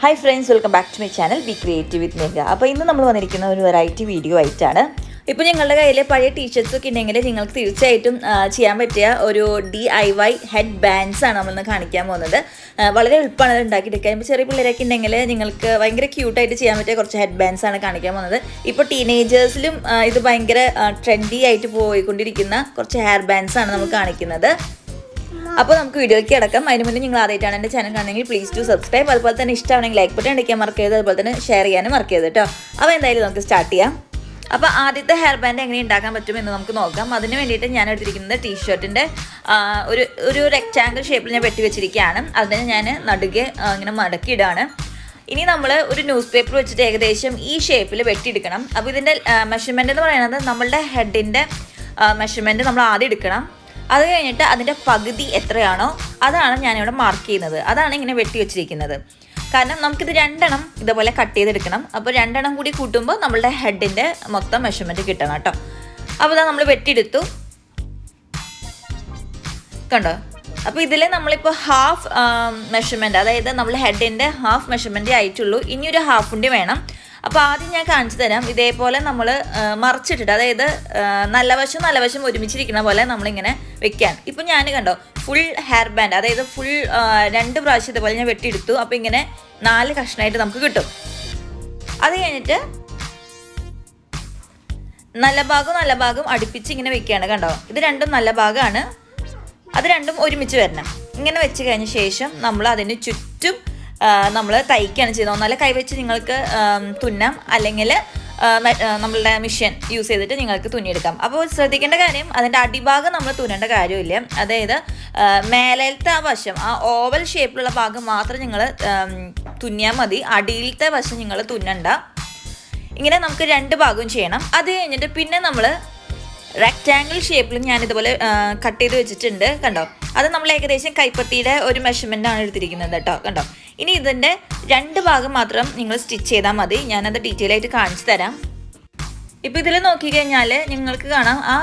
Hi friends, welcome back to my channel Be Creative with Megha. അപ്പോൾ ഇന്ന് നമ്മൾ വന്നിരിക്കുന്ന ഒരു വെറൈറ്റി വീഡിയോ ആയിട്ടാണ്. ഇപ്പോൾ നിങ്ങളുടെ കയ്യിലെ പഴയ ടീഷർട്സ് ഒക്കെ ഉണ്ടെങ്കിൽ നിങ്ങൾക്ക് തീർച്ചയായിട്ടും ചെയ്യാൻ പറ്റിയ ഒരു DIY ഹെഡ് ബാൻഡ്സ് ആണ് നമ്മൾ ഇന്ന് കാണിക്കാൻ പോകുന്നത്. വളരെ എളുപ്പമാണ് ഇത് ഉണ്ടാക്കിയെടുക്കാൻ. ഇപ്പോൾ ചെറിയ പിള്ളേരൊക്കെ ഉണ്ടെങ്കിൽ നിങ്ങൾക്ക് ഭയങ്കര ക്യൂട്ടായിട്ട് ചെയ്യാൻ പറ്റിയ കുറച്ച് ഹെഡ് ബാൻഡ്സ് ആണ് കാണിക്കാൻ പോകുന്നത്. ഇപ്പോൾ ടീനേജേഴ്സിലും ഇത് ഭയങ്കര ട്രെൻഡി ആയിട്ട് പോയിക്കൊണ്ടിരിക്കുന്ന കുറച്ച് ഹെയർ ബാൻഡ്സ് ആണ് നമ്മൾ കാണിക്കുന്നത്. അപ്പോൾ നമുക്ക് വീഡിയോയ്ക്ക് കിടക്കാം. അതിന് മുന്നേ നിങ്ങൾ ആദ്യമായിട്ടാണ് എൻ്റെ ചാനൽ കാണുന്നെങ്കിൽ പ്ലീസ് ടു സബ്സ്ക്രൈബ്. അതുപോലെ തന്നെ ഇഷ്ടമാണെങ്കിൽ ലൈക്ക് ബട്ടൺ അടിക്കാൻ മറക്കരുത്. അതുപോലെ തന്നെ ഷെയർ ചെയ്യാനും മറക്കരുത് കേട്ടോ. അപ്പോൾ എന്തായാലും നമുക്ക് സ്റ്റാർട്ട് ചെയ്യാം. അപ്പോൾ ആദ്യത്തെ ഹെയർ ബാൻഡ് എങ്ങനെ ഉണ്ടാക്കാൻ പറ്റുമെന്ന് നമുക്ക് നോക്കാം. അതിന് വേണ്ടിയിട്ട് ഞാൻ എടുത്തിരിക്കുന്നത് ടീഷർട്ടിൻ്റെ ഒരു റെക്റ്റാങ്കിൾ ഷേപ്പിൽ ഞാൻ വെട്ടി വെച്ചിരിക്കുകയാണ്. അതിന് ഞാൻ നടുകെ ഇങ്ങനെ മടക്കിയിടാണ്. ഇനി നമ്മൾ ഒരു ന്യൂസ് പേപ്പർ വെച്ചിട്ട് ഏകദേശം ഈ ഷേപ്പിൽ വെട്ടിയെടുക്കണം. അപ്പോൾ ഇതിൻ്റെ മെഷർമെൻറ്റ് എന്ന് പറയുന്നത് നമ്മളുടെ ഹെഡിൻ്റെ മെഷർമെൻറ്റ് നമ്മൾ ആദ്യം എടുക്കണം. അത് കഴിഞ്ഞിട്ട് അതിൻ്റെ പകുതി എത്രയാണോ അതാണ് ഞാനിവിടെ മാർക്ക് ചെയ്യുന്നത്. അതാണ് ഇങ്ങനെ വെട്ടി വെച്ചിരിക്കുന്നത്. കാരണം നമുക്കിത് രണ്ടെണ്ണം ഇതുപോലെ കട്ട് ചെയ്തെടുക്കണം. അപ്പോൾ രണ്ടെണ്ണം കൂടി കൂട്ടുമ്പോൾ നമ്മളുടെ ഹെഡിൻ്റെ മൊത്തം മെഷർമെൻറ്റ് കിട്ടണം കേട്ടോ. അപ്പോൾ ഇതാ നമ്മൾ വെട്ടിയെടുത്തു കണ്ടോ. അപ്പോൾ ഇതിൽ നമ്മളിപ്പോൾ ഹാഫ് മെഷർമെൻറ്റ്, അതായത് നമ്മൾ ഹെഡിൻ്റെ ഹാഫ് മെഷർമെൻറ്റേ ആയിട്ടുള്ളൂ. ഇനിയൊരു ഹാഫിൻ്റെ വേണം. അപ്പോൾ ആദ്യം ഞാൻ കാണിച്ചു തരാം. ഇതേപോലെ നമ്മൾ മറിച്ചിട്ടിട്ട്, അതായത് നല്ല വശം ഒരുമിച്ചിരിക്കുന്ന പോലെ നമ്മളിങ്ങനെ വെക്കാൻ. ഇപ്പോൾ ഞാൻ കണ്ടോ ഫുൾ ഹെയർ ബാൻഡ്, അതായത് ഫുൾ 2 പ്രാവശ്യം ഇതേപോലെ ഞാൻ വെട്ടിയെടുത്തു. അപ്പോൾ ഇങ്ങനെ 4 കഷ്ണമായിട്ട് നമുക്ക് കിട്ടും. അത് കഴിഞ്ഞിട്ട് നല്ല ഭാഗം അടുപ്പിച്ച് ഇങ്ങനെ വെക്കുകയാണ് കണ്ടോ. ഇത് രണ്ടും നല്ല ഭാഗമാണ്. അത് രണ്ടും ഒരുമിച്ച് വരണം. ഇങ്ങനെ വെച്ച് കഴിഞ്ഞ ശേഷം നമ്മൾ അതിന് ചുറ്റും നമ്മൾ തയ്ക്കുകയാണ് ചെയ്യുന്നത്. ഒന്നാലെ കൈവച്ച് നിങ്ങൾക്ക് തുന്നാം, അല്ലെങ്കിൽ നമ്മളുടെ മെഷീൻ യൂസ് ചെയ്തിട്ട് നിങ്ങൾക്ക് തുന്നിയെടുക്കാം. അപ്പോൾ ശ്രദ്ധിക്കേണ്ട കാര്യം, അതിൻ്റെ അടിഭാഗം നമ്മൾ തുന്നേണ്ട കാര്യമില്ല. അതായത് മേലത്തെ ആ വശം, ആ ഓവൽ ഷേപ്പിലുള്ള ഭാഗം മാത്രം നിങ്ങൾ തുന്നിയാൽ മതി. അടിയിലത്തെ വശം നിങ്ങൾ തുന്നണ്ട. ഇങ്ങനെ നമുക്ക് 2 ഭാഗവും ചെയ്യണം. അത് കഴിഞ്ഞിട്ട് പിന്നെ നമ്മൾ റെക്റ്റാങ്കിൾ ഷേപ്പിൽ ഞാനിതുപോലെ കട്ട് ചെയ്ത് വെച്ചിട്ടുണ്ട് കണ്ടോ. അത് നമ്മൾ ഏകദേശം കൈപ്പത്തിയുടെ ഒരു മെഷർമെൻ്റ് ആണ് എടുത്തിരിക്കുന്നത് കേട്ടോ കണ്ടോ. ഇനി ഇതിൻ്റെ 2 ഭാഗം മാത്രം നിങ്ങൾ സ്റ്റിച്ച് ചെയ്താൽ മതി. ഞാനത് ഡീറ്റെയിൽ ആയിട്ട് കാണിച്ചു തരാം. ഇപ്പോൾ ഇതിൽ നോക്കിക്കഴിഞ്ഞാൽ നിങ്ങൾക്ക് കാണാം ആ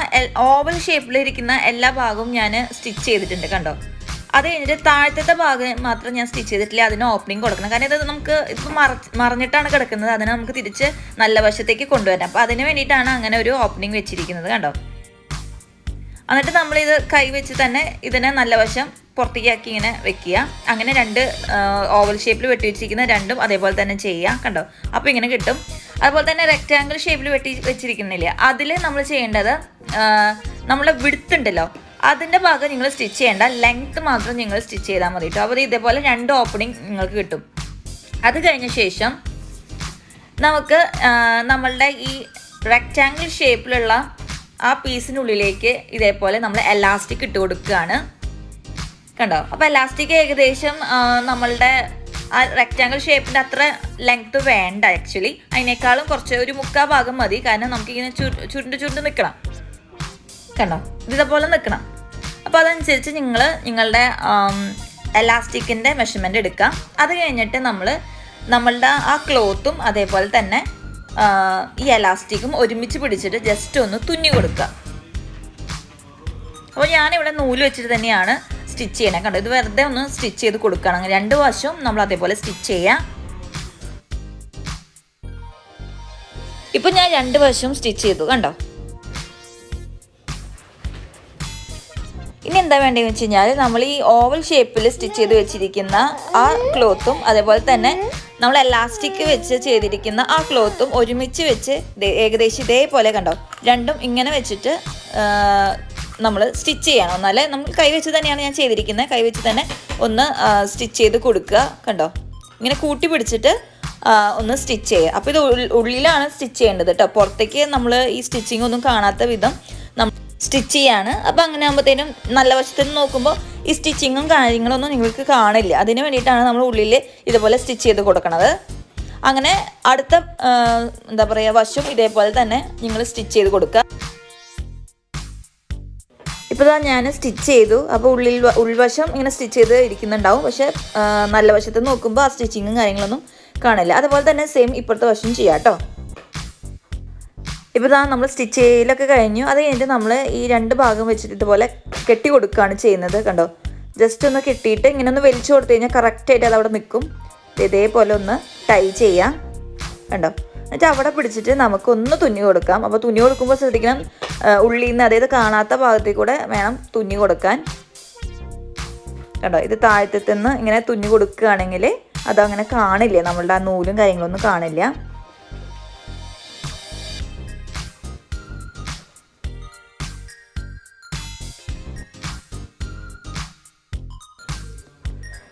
ഓവൽ ഷേപ്പിലിരിക്കുന്ന എല്ലാ ഭാഗവും ഞാൻ സ്റ്റിച്ച് ചെയ്തിട്ടുണ്ട് കണ്ടോ. അത് കഴിഞ്ഞിട്ട് താഴത്തെ ഭാഗം മാത്രം ഞാൻ സ്റ്റിച്ച് ചെയ്തിട്ടില്ല. അതിന് ഓപ്പണിങ് കൊടുക്കണം. കാരണം ഇത് നമുക്ക് ഇപ്പോൾ മറിഞ്ഞിട്ടാണ് കിടക്കുന്നത്. അതിനെ നമുക്ക് തിരിച്ച് നല്ല വശത്തേക്ക് കൊണ്ടുവരാം. അപ്പോൾ അതിന് വേണ്ടിയിട്ടാണ് അങ്ങനെ ഒരു ഓപ്പണിങ് വെച്ചിരിക്കുന്നത് കണ്ടോ. എന്നിട്ട് നമ്മളിത് കൈ വെച്ച് തന്നെ ഇതിനെ നല്ല വശം പുറത്തേക്കാക്കി ഇങ്ങനെ വെക്കുക. അങ്ങനെ 2 ഓവൽ ഷേപ്പിൽ വെട്ടി വെച്ചിരിക്കുന്ന 2ഉം അതേപോലെ തന്നെ ചെയ്യുക കണ്ടോ. അപ്പോൾ ഇങ്ങനെ കിട്ടും. അതുപോലെ തന്നെ റെക്റ്റാങ്കിൾ ഷേപ്പിൽ വെട്ടി വെച്ചിരിക്കുന്നില്ല, അതിൽ നമ്മൾ ചെയ്യേണ്ടത് നമ്മളെ വിഡ്ത്ത് ഉണ്ടല്ലോ, അതിൻ്റെ ഭാഗം നിങ്ങൾ സ്റ്റിച്ച് ചെയ്യേണ്ട, ലെങ്ത്ത് മാത്രം നിങ്ങൾ സ്റ്റിച്ച് ചെയ്താൽ മതി കേട്ടോ. അപ്പോൾ ഇതേപോലെ 2 ഓപ്പണിങ് നിങ്ങൾക്ക് കിട്ടും. അത് കഴിഞ്ഞ ശേഷം നമുക്ക് നമ്മളുടെ ഈ റെക്റ്റാങ്കിൾ ഷേപ്പിലുള്ള ആ പീസിനുള്ളിലേക്ക് ഇതേപോലെ നമ്മൾ എലാസ്റ്റിക് ഇട്ട് കൊടുക്കുകയാണ് കണ്ടോ. അപ്പോൾ എലാസ്റ്റിക് ഏകദേശം നമ്മളുടെ ആ റെക്റ്റാങ്കിൾ ഷേപ്പിൻ്റെ അത്ര ലെങ്ത്ത് വേണ്ട. ആക്ച്വലി അതിനേക്കാളും കുറച്ച് ഒരു 3/4 ഭാഗം മതി. കാരണം നമുക്കിങ്ങനെ ചുരുണ്ട് നിൽക്കണം കണ്ടോ. ഇതേപോലെ നിൽക്കണം. അപ്പോൾ അതനുസരിച്ച് നിങ്ങളുടെ എലാസ്റ്റിക്കിൻ്റെ മെഷർമെൻറ്റ് എടുക്കാം. അത് കഴിഞ്ഞിട്ട് നമ്മളുടെ ആ ക്ലോത്തും അതേപോലെ തന്നെ ഈ എലാസ്റ്റിക്കും ഒരുമിച്ച് പിടിച്ചിട്ട് ജസ്റ്റ് ഒന്ന് തുന്നി കൊടുക്കുക. അപ്പോൾ ഞാനിവിടെ നൂല് വെച്ചിട്ട് തന്നെയാണ് സ്റ്റിച്ച് ചെയ്യണേ കണ്ടോ. ഇത് വെറുതെ ഒന്ന് സ്റ്റിച്ച് ചെയ്ത് കൊടുക്കണം. 2 വശവും നമ്മൾ അതേപോലെ സ്റ്റിച്ച് ചെയ്യാം. ഇപ്പം ഞാൻ 2 വശവും സ്റ്റിച്ച് ചെയ്തു കണ്ടോ. ഇനി എന്താ വേണ്ടതെന്ന് വെച്ച് കഴിഞ്ഞാൽ, നമ്മൾ ഈ ഓവൽ ഷേപ്പിൽ സ്റ്റിച്ച് ചെയ്ത് വെച്ചിരിക്കുന്ന ആ ക്ലോത്തും അതേപോലെ തന്നെ നമ്മൾ എലാസ്റ്റിക് വെച്ച് ചെയ്തിരിക്കുന്ന ആ ക്ലോത്തും ഒരുമിച്ച് വെച്ച് ഏകദേശം ഇതേപോലെ കണ്ടോ 2ഉം ഇങ്ങനെ വെച്ചിട്ട് നമ്മൾ സ്റ്റിച്ച് ചെയ്യണം. എന്നാലേ നമ്മൾ കൈവച്ച് തന്നെയാണ് ഞാൻ ചെയ്തിരിക്കുന്നത്. കൈവച്ച് തന്നെ ഒന്ന് സ്റ്റിച്ച് ചെയ്ത് കൊടുക്കുക കണ്ടോ. ഇങ്ങനെ കൂട്ടി പിടിച്ചിട്ട് ഒന്ന് സ്റ്റിച്ച് ചെയ്യുക. അപ്പോൾ ഇത് ഉള്ളിലാണ് സ്റ്റിച്ച് ചെയ്യേണ്ടത് കേട്ടോ. പുറത്തേക്ക് നമ്മൾ ഈ സ്റ്റിച്ചിങ് ഒന്നും കാണാത്ത വിധം നമ്മൾ സ്റ്റിച്ച് ചെയ്യാണ്. അപ്പോൾ അങ്ങനെ ആകുമ്പോഴത്തേനും നല്ല വശത്ത് നിന്ന് നോക്കുമ്പോൾ ഈ സ്റ്റിച്ചിങ്ങും കാര്യങ്ങളൊന്നും നിങ്ങൾക്ക് കാണില്ല. അതിന് വേണ്ടിയിട്ടാണ് നമ്മൾ ഉള്ളിൽ ഇതുപോലെ സ്റ്റിച്ച് ചെയ്ത് കൊടുക്കണത്. അങ്ങനെ അടുത്ത എന്താ പറയുക വശം ഇതേപോലെ തന്നെ നിങ്ങൾ സ്റ്റിച്ച് ചെയ്ത് കൊടുക്കുക. ഇപ്പോൾ ഞാൻ സ്റ്റിച്ച് ചെയ്തു. അപ്പോൾ ഉൾവശം ഇങ്ങനെ സ്റ്റിച്ച് ചെയ്ത് ഇരിക്കുന്നുണ്ടാവും. പക്ഷേ നല്ല വശത്ത് നോക്കുമ്പോൾ ആ സ്റ്റിച്ചിങ്ങും കാര്യങ്ങളൊന്നും കാണില്ല. അതുപോലെ തന്നെ സെയിം ഇപ്പോഴത്തെ വശം ചെയ്യാം കേട്ടോ. ഇപ്പോൾ നമ്മൾ സ്റ്റിച്ച് ചെയ്യലൊക്കെ കഴിഞ്ഞു. അത് കഴിഞ്ഞിട്ട് നമ്മൾ ഈ 2 ഭാഗം വെച്ചിട്ട് ഇതുപോലെ കെട്ടി കൊടുക്കുകയാണ് ചെയ്യുന്നത് കണ്ടോ. ജസ്റ്റ് ഒന്ന് കെട്ടിയിട്ട് ഇങ്ങനെ ഒന്ന് വലിച്ചു കൊടുത്തു കഴിഞ്ഞാൽ കറക്റ്റായിട്ട് അത് അവിടെ നിൽക്കും. ഇതേപോലെ ഒന്ന് ടൈ ചെയ്യാം കണ്ടോ. എന്നിട്ട് അവിടെ പിടിച്ചിട്ട് നമുക്കൊന്ന് തുന്നി കൊടുക്കാം. അപ്പോൾ തുന്നി കൊടുക്കുമ്പോൾ ശ്രദ്ധിക്കണം, ഉള്ളിൽ നിന്ന് അതായത് കാണാത്ത ഭാഗത്തിൽ കൂടെ വേണം തുന്നി കൊടുക്കാൻ കണ്ടോ. ഇത് താഴത്തെ നിന്ന് ഇങ്ങനെ തുന്നി കൊടുക്കുകയാണെങ്കിൽ അതങ്ങനെ കാണില്ല, നമ്മളുടെ ആ നൂലും കാര്യങ്ങളൊന്നും കാണില്ല.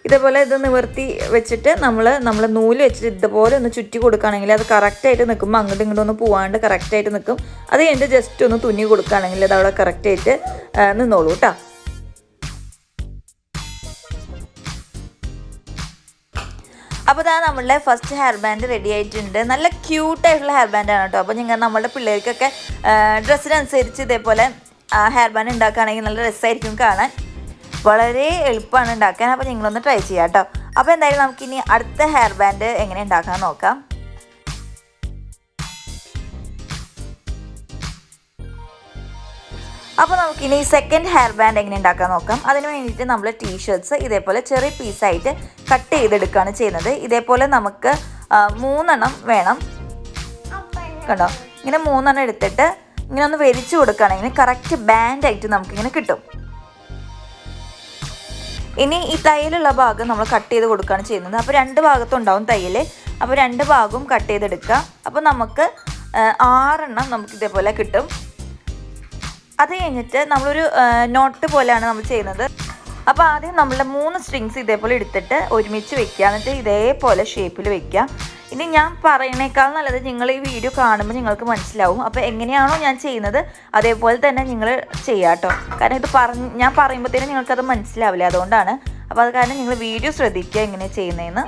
ഇതേപോലെ ഇത് നിവർത്തി വെച്ചിട്ട് നമ്മൾ നൂല് വെച്ചിട്ട് ഇതുപോലെ ഒന്ന് ചുറ്റി കൊടുക്കുകയാണെങ്കിൽ അത് കറക്റ്റായിട്ട് നിൽക്കുമ്പോൾ അങ്ങോട്ടും ഇങ്ങോട്ടും ഒന്ന് പോവാണ്ട് കറക്റ്റായിട്ട് നിൽക്കും. അത് കഴിഞ്ഞിട്ട് ജസ്റ്റ് ഒന്ന് തുന്നി കൊടുക്കുകയാണെങ്കിൽ അത് അവിടെ കറക്റ്റായിട്ട് നിന്നോളൂ കേട്ടോ. അപ്പോൾ ഇതാ നമ്മളുടെ ഫസ്റ്റ് ഹെയർ ബാൻഡ് റെഡി ആയിട്ടുണ്ട്. നല്ല ക്യൂട്ടായിട്ടുള്ള ഹെയർ ബാൻഡാണ് കേട്ടോ. അപ്പോൾ നിങ്ങൾ നമ്മളുടെ പിള്ളേർക്കൊക്കെ ഡ്രസ്സിനനുസരിച്ച് ഇതേപോലെ ഹെയർ ബാൻഡ് ഉണ്ടാക്കുകയാണെങ്കിൽ നല്ല രസമായിരിക്കും കാണാൻ. വളരെ എളുപ്പമാണ് ഉണ്ടാക്കാൻ. അപ്പോൾ നിങ്ങളൊന്ന് ട്രൈ ചെയ്യാം കേട്ടോ. അപ്പോൾ എന്തായാലും നമുക്കിനി അടുത്ത ഹെയർ ബാൻഡ് എങ്ങനെ ഉണ്ടാക്കാൻ നോക്കാം. അപ്പോൾ നമുക്കിനി സെക്കൻഡ് ഹെയർ ബാൻഡ് എങ്ങനെ ഉണ്ടാക്കാൻ നോക്കാം. അതിന് വേണ്ടിയിട്ട് നമ്മൾ ടീഷർട്ട്സ് ഇതേപോലെ ചെറിയ പീസായിട്ട് കട്ട് ചെയ്തെടുക്കുകയാണ് ചെയ്യുന്നത്. ഇതേപോലെ നമുക്ക് 3 വേണം കണ്ടോ. ഇങ്ങനെ 3 എടുത്തിട്ട് ഇങ്ങനെ ഒന്ന് വലിച്ചു കൊടുക്കുകയാണെങ്കിൽ കറക്റ്റ് ബാൻഡായിട്ട് നമുക്കിങ്ങനെ കിട്ടും. ഇനി ഈ തയ്യലുള്ള ഭാഗം നമ്മൾ കട്ട് ചെയ്ത് കൊടുക്കുകയാണ് ചെയ്യുന്നത്. അപ്പോൾ 2 ഭാഗത്തുണ്ടാവും തയ്യൽ. അപ്പോൾ 2 ഭാഗവും കട്ട് ചെയ്തെടുക്കുക. അപ്പോൾ നമുക്ക് 6 നമുക്ക് ഇതേപോലെ കിട്ടും. അത് കഴിഞ്ഞിട്ട് നമ്മളൊരു നോട്ട് പോലെയാണ് നമ്മൾ ചെയ്യുന്നത്. അപ്പോൾ ആദ്യം നമ്മളുടെ 3 സ്ട്രിങ്സ് ഇതേപോലെ എടുത്തിട്ട് ഒരുമിച്ച് വെക്കുക. എന്നിട്ട് ഇതേപോലെ ഷേപ്പിൽ വെക്കുക. ഇനി ഞാൻ പറയുന്നേക്കാൾ നല്ലത് നിങ്ങൾ ഈ വീഡിയോ കാണുമ്പോൾ നിങ്ങൾക്ക് മനസ്സിലാവും. അപ്പോൾ എങ്ങനെയാണോ ഞാൻ ചെയ്യുന്നത് അതേപോലെ തന്നെ നിങ്ങൾ ചെയ്യുക കേട്ടോ. കാരണം ഇത് ഞാൻ പറയുമ്പോഴത്തേനും നിങ്ങൾക്കത് മനസ്സിലാവില്ല, അതുകൊണ്ടാണ്. അപ്പോൾ അത് കാരണം നിങ്ങൾ വീഡിയോ ശ്രദ്ധിക്കുക എങ്ങനെ ചെയ്യുന്നതെന്ന്.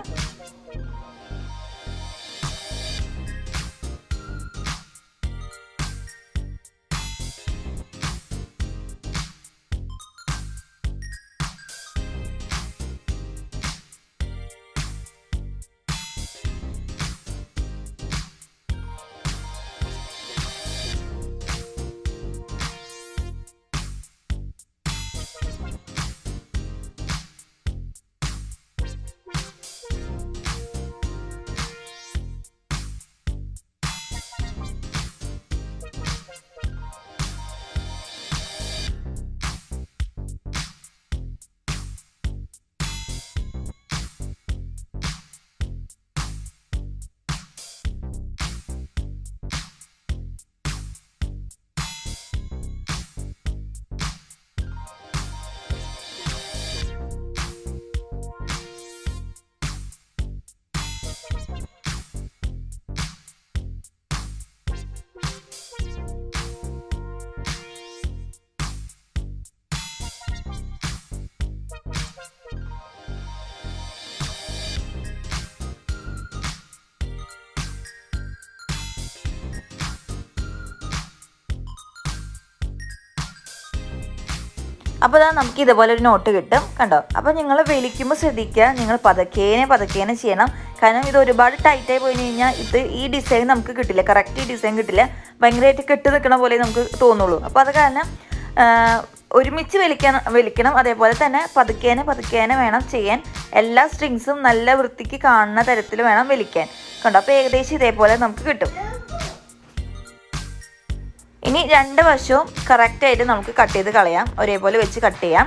അപ്പോൾ നമുക്ക് ഇതുപോലെ ഒരു നോട്ട് കിട്ടും കണ്ടോ. അപ്പോൾ നിങ്ങൾ വലിക്കുമ്പോൾ ശ്രദ്ധിക്കുക, നിങ്ങൾ പതുക്കേനെ ചെയ്യണം. കാരണം ഇത് ഒരുപാട് ടൈറ്റായി പോയി കഴിഞ്ഞാൽ ഈ ഡിസൈൻ നമുക്ക് കിട്ടില്ല, കറക്റ്റ് ഈ ഡിസൈൻ കിട്ടില്ല. ഭയങ്കരമായിട്ട് കെട്ടി നിൽക്കണ പോലെ നമുക്ക് തോന്നുള്ളൂ. അപ്പോൾ അത് കാരണം ഒരുമിച്ച് വലിക്കണം. അതേപോലെ തന്നെ പതുക്കേനെ വേണം ചെയ്യാൻ. എല്ലാ സ്ട്രിങ്സും നല്ല വൃത്തിക്ക് കാണുന്ന തരത്തിൽ വേണം വലിക്കാൻ കണ്ടോ. അപ്പോൾ ഏകദേശം ഇതേപോലെ നമുക്ക് കിട്ടും. ഇനി 2 വശവും കറക്റ്റായിട്ട് നമുക്ക് കട്ട് ചെയ്ത് കളയാം. ഒരേപോലെ വെച്ച് കട്ട് ചെയ്യാം.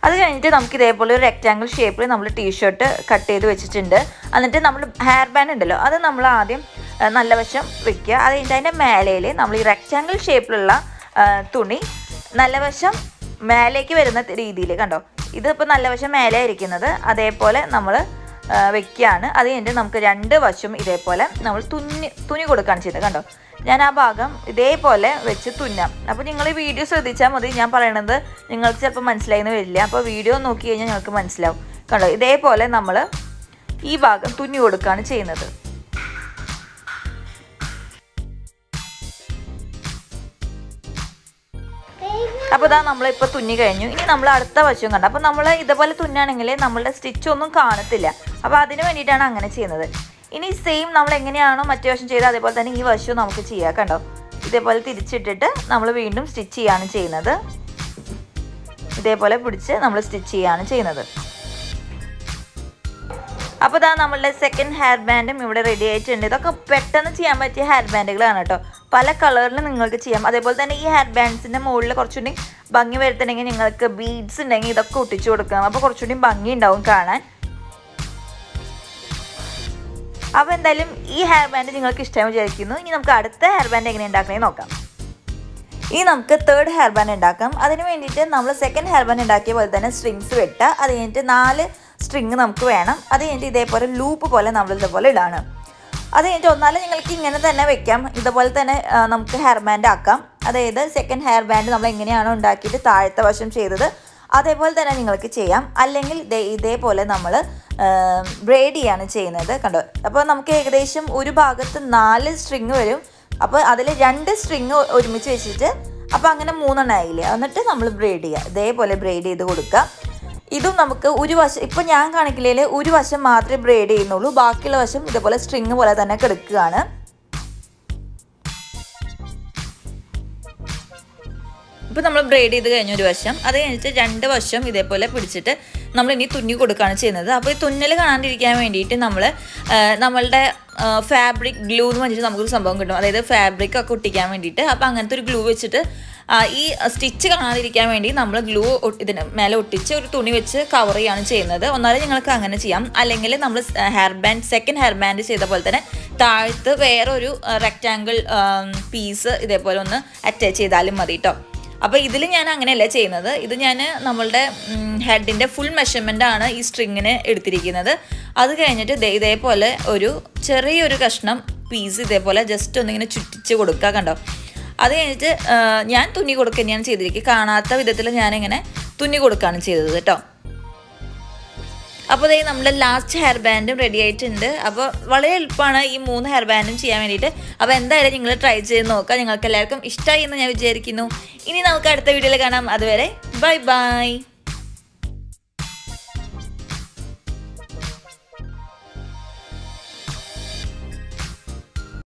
അത് കഴിഞ്ഞിട്ട് നമുക്ക് ഇതേപോലെ ഒരു റെക്റ്റാങ്കിൾ ഷേപ്പിൽ നമ്മൾ ടീഷർട്ട് കട്ട് ചെയ്ത് വെച്ചിട്ടുണ്ട്. എന്നിട്ട് നമ്മൾ ഹെയർ ബാൻഡ് ഉണ്ടല്ലോ, അത് നമ്മൾ ആദ്യം നല്ല വശം വെക്കുക. അത് കഴിഞ്ഞിട്ട് അതിൻ്റെ മേലയിൽ നമ്മൾ ഈ റെക്റ്റാങ്കിൾ ഷേപ്പിലുള്ള തുണി നല്ല വശം മേലേക്ക് വരുന്ന രീതിയിൽ കണ്ടോ. ഇതിപ്പോൾ നല്ല വശം മേലെ ഇരിക്കുന്നത് അതേപോലെ നമ്മൾ വെക്കുകയാണ്. അത് കഴിഞ്ഞിട്ട് നമുക്ക് 2 വശം ഇതേപോലെ നമ്മൾ തുന്നി കൊടുക്കുകയാണ് ചെയ്തത് കണ്ടോ. ഞാൻ ആ ഭാഗം ഇതേപോലെ വെച്ച് തുന്നാം. അപ്പോൾ നിങ്ങൾ ഈ വീഡിയോ ശ്രദ്ധിച്ചാൽ മതി. ഞാൻ പറയണത് നിങ്ങൾക്ക് ചിലപ്പോൾ മനസ്സിലായെന്ന് വരില്ല. അപ്പോൾ വീഡിയോ നോക്കി കഴിഞ്ഞാൽ നിങ്ങൾക്ക് മനസ്സിലാവും കണ്ടോ. ഇതേപോലെ നമ്മൾ ഈ ഭാഗം തുന്നി കൊടുക്കുകയാണ് ചെയ്യുന്നത്. അപ്പോൾ ഇതാ നമ്മളിപ്പോൾ തുന്നി കഴിഞ്ഞു. ഇനി നമ്മൾ അടുത്ത വശവും കണ്ടു. അപ്പോൾ നമ്മൾ ഇതേപോലെ തുന്നാണെങ്കിൽ നമ്മളുടെ സ്റ്റിച്ചൊന്നും കാണത്തില്ല. അപ്പോൾ അതിന് വേണ്ടിയിട്ടാണ് അങ്ങനെ ചെയ്യുന്നത്. ഇനി സെയിം നമ്മൾ എങ്ങനെയാണോ മറ്റേ വശം ചെയ്തത് അതേപോലെ തന്നെ ഈ വശവും നമുക്ക് ചെയ്യാം കണ്ടോ. ഇതേപോലെ തിരിച്ചിട്ടിട്ട് നമ്മൾ വീണ്ടും സ്റ്റിച്ച് ചെയ്യാണ് ചെയ്യുന്നത്. ഇതേപോലെ പിടിച്ച് നമ്മൾ സ്റ്റിച്ച് ചെയ്യാണ് ചെയ്യുന്നത്. അപ്പോൾ ഇതാ നമ്മളുടെ സെക്കൻഡ് ഹെയർ ബാൻഡും ഇവിടെ റെഡി ആയിട്ടുണ്ട്. ഇതൊക്കെ പെട്ടെന്ന് ചെയ്യാൻ പറ്റിയ ഹെയർ ബാൻഡുകളാണ് കേട്ടോ. പല കളറിൽ നിങ്ങൾക്ക് ചെയ്യാം. അതേപോലെ തന്നെ ഈ ഹെയർ ബാൻഡ്സിൻ്റെ മുകളിൽ കുറച്ചുകൂടി ഭംഗി വരുത്തണമെങ്കിൽ നിങ്ങൾക്ക് ബീഡ്സ് ഉണ്ടെങ്കിൽ ഇതൊക്കെ ഒട്ടിച്ചു കൊടുക്കാം. അപ്പോൾ കുറച്ചുകൂടി ഭംഗി ഉണ്ടാവും കാണാൻ. അപ്പോൾ എന്തായാലും ഈ ഹെയർ ബാൻഡ് നിങ്ങൾക്ക് ഇഷ്ടമായി വിചാരിക്കുന്നു. ഇനി നമുക്ക് അടുത്ത ഹെയർ ബാൻഡ് എങ്ങനെ ഉണ്ടാക്കണമെന്ന് നോക്കാം. ഇനി നമുക്ക് തേർഡ് ഹെയർ ബാൻഡ് ഉണ്ടാക്കാം. അതിന് വേണ്ടിയിട്ട് നമ്മൾ സെക്കൻഡ് ഹെയർ ബാൻഡ് ഉണ്ടാക്കിയ പോലെ തന്നെ സ്ട്രിങ്സ് വെട്ടുക. അത് കഴിഞ്ഞിട്ട് 4 സ്ട്രിങ് നമുക്ക് വേണം. അത് കഴിഞ്ഞിട്ട് ഇതേപോലെ ലൂപ്പ് പോലെ നമ്മൾ ഇതേപോലെ ഇടാണ്. അത് കഴിഞ്ഞിട്ട് ഒന്നാലും നിങ്ങൾക്ക് ഇങ്ങനെ തന്നെ വെക്കാം. ഇതുപോലെ തന്നെ നമുക്ക് ഹെയർ ബാൻഡ് ആക്കാം. അതായത് സെക്കൻഡ് ഹെയർ ബാൻഡ് നമ്മൾ എങ്ങനെയാണോ ഉണ്ടാക്കിയിട്ട് താഴത്തെ വശം ചെയ്തത് അതേപോലെ തന്നെ നിങ്ങൾക്ക് ചെയ്യാം. അല്ലെങ്കിൽ ഇതേപോലെ നമ്മൾ ബ്രേഡ് ചെയ്യാണ് ചെയ്യുന്നത്. കണ്ടോ? അപ്പോൾ നമുക്ക് ഏകദേശം ഒരു ഭാഗത്ത് 4 സ്ട്രിങ് വരും. അപ്പോൾ അതിൽ 2 സ്ട്രിങ് ഒരുമിച്ച് വെച്ചിട്ട് അപ്പോൾ അങ്ങനെ 3 എണ്ണം ആയില്ലേ. എന്നിട്ട് നമ്മൾ ബ്രേഡ് ചെയ്യുക. ഇതേപോലെ ബ്രേഡ് ചെയ്ത് കൊടുക്കുക. ഇതും നമുക്ക് ഒരു വശം, ഇപ്പോൾ ഞാൻ കാണിക്കലയിൽ ഒരു വശം മാത്രമേ ബ്രേഡ് ചെയ്യുന്നുള്ളൂ. ബാക്കിയുള്ള വശം ഇതേപോലെ സ്ട്രിങ് പോലെ തന്നെ കിടക്കുകയാണ്. ഇപ്പോൾ നമ്മൾ ബ്രേഡ് ചെയ്ത് കഴിഞ്ഞ ഒരു വശം, അത് കഴിഞ്ഞിട്ട് 2 വശം ഇതേപോലെ പിടിച്ചിട്ട് നമ്മൾ ഇനി തുന്നി കൊടുക്കുകയാണ് ചെയ്യുന്നത്. അപ്പോൾ ഈ തുന്നൽ കാണാണ്ടിരിക്കാൻ വേണ്ടിയിട്ട് നമ്മളുടെ ഫാബ്രിക് ഗ്ലൂ എന്ന് പറഞ്ഞിട്ട് നമുക്കൊരു സംഭവം കിട്ടും. അതായത് ഫാബ്രിക് ഒക്കെ ഒട്ടിക്കാൻ വേണ്ടിയിട്ട്. അപ്പോൾ അങ്ങനത്തെ ഒരു ഗ്ലൂ വെച്ചിട്ട് ഈ സ്റ്റിച്ച് കാണാതിരിക്കാൻ വേണ്ടി നമ്മൾ ഗ്ലൂ ഇതിന് മേലെ ഒട്ടിച്ച് ഒരു തുണി വെച്ച് കവർ ചെയ്യുകയാണ് ചെയ്യുന്നത്. ഒന്നാലും നിങ്ങൾക്ക് അങ്ങനെ ചെയ്യാം. അല്ലെങ്കിൽ നമ്മൾ സെക്കൻഡ് ഹെയർ ബാൻഡ് ചെയ്ത പോലെ തന്നെ താഴത്ത് വേറൊരു റെക്റ്റാങ്കിൾ പീസ് ഇതേപോലെ ഒന്ന് അറ്റാച്ച് ചെയ്താലും മതി കേട്ടോ. അപ്പോൾ ഇതിൽ ഞാൻ അങ്ങനെയല്ല ചെയ്യുന്നത്. ഇത് ഞാൻ നമ്മളുടെ ഹെഡിൻ്റെ ഫുൾ മെഷർമെൻ്റ് ആണ് ഈ സ്ട്രിങ്ങിന് എടുത്തിരിക്കുന്നത്. അത് കഴിഞ്ഞിട്ട് ഇതേപോലെ ഒരു ചെറിയൊരു കഷ്ണം പീസ് ഇതേപോലെ ജസ്റ്റ് ഒന്നിങ്ങനെ ചുറ്റിച്ച് കൊടുക്കുക. കണ്ടോ? അത് കഴിഞ്ഞിട്ട് ഞാൻ തുന്നി കൊടുക്കുക തന്നെയാണ് ചെയ്തിരിക്കുക. കാണാത്ത വിധത്തിൽ ഞാനിങ്ങനെ തുന്നി കൊടുക്കുകയാണ് ചെയ്തത് കേട്ടോ. അപ്പോൾ നമ്മുടെ ലാസ്റ്റ് ഹെയർ ബാൻഡും റെഡി ആയിട്ടുണ്ട്. അപ്പോൾ വളരെ എളുപ്പമാണ് ഈ 3 ഹെയർ ബാൻഡും ചെയ്യാൻ വേണ്ടിയിട്ട്. അപ്പോൾ എന്തായാലും നിങ്ങൾ ട്രൈ ചെയ്ത് നോക്കുക. നിങ്ങൾക്ക് എല്ലാവർക്കും ഇഷ്ടമായി എന്ന് ഞാൻ വിചാരിക്കുന്നു. ഇനി നമുക്ക് അടുത്ത വീഡിയോയിൽ കാണാം. അതുവരെ ബൈ ബൈ.